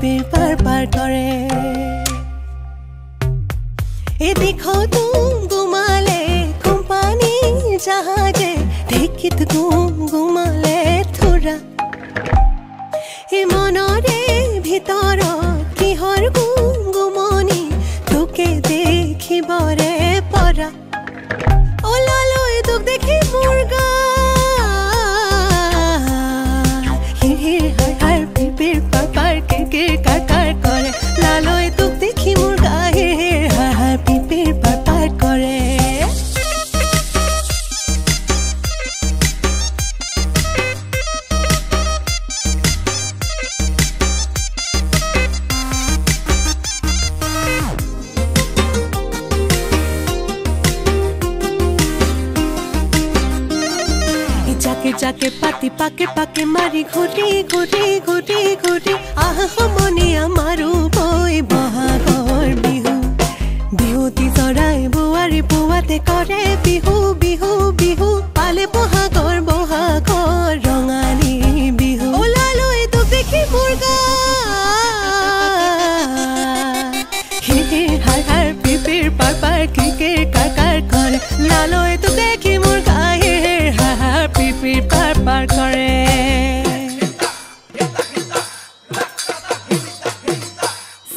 পিপিৰ পাৰ পাৰ কৰে এ দেখো তুম গুমালে কোম্পানী জাহাজে দেখিত তুম গুমালে থোৰা এ মনৰে ভিতৰ কিহৰ গুমগুমনি তোকে দেখিবৰে পৰা ওলালৈ তোক দেখি মুৰ্গা পিপিৰ পাৰ পাৰ কিৰ কাৰ কাৰ কৰে লালৈ তোক দেখি মুৰ্গা পিপিৰ পাৰ পাৰ কৰে जाके पाती पाके पाके मारी घुटी घुटी घुटी घुटी आह हमनी आमारू बई बहागर बिहु बिहुती जराय बुआरी बुआते करे बिहु बिहु बिहु पाले बहागर बहागर रंगाली बिहु ओलालोय तो देखी मुर्गा हि हार हार पिपिर पार पार किर कार कार करे लालोय तो देखी मुर्गा পিপিৰ পাৰ পাৰ কৰে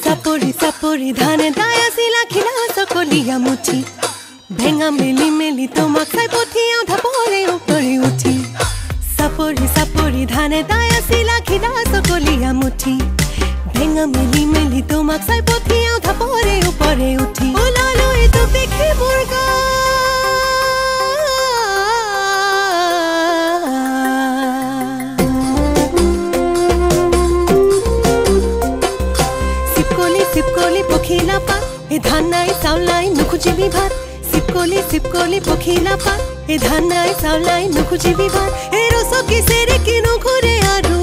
চাপৰি চাপৰি ধানে দায়াছিলা খিলা চকলিয়া মুঠি ভেঙা মেলি মেলি তোমাক চাই পঠিয়াও ধাপৰে ওপৰি উঠি চাপৰি চাপৰি ধানে দায়াছিলা খিলা চকলিয়া মুঠি ভেঙা মেলি মেলি তোমাক চাই পঠিয়াও ধাপৰে ওপৰে উঠি ওলালৈ তো দেখি মুৰ্গা सिपकोली पखिला पात ए धान नाई चाउलाई नुखुजिबी भात सिपकोली पखिला पात ए धान नाई चाउलाई नुखुजिबी भात ए रसो किसेरे किनु घुरे आरु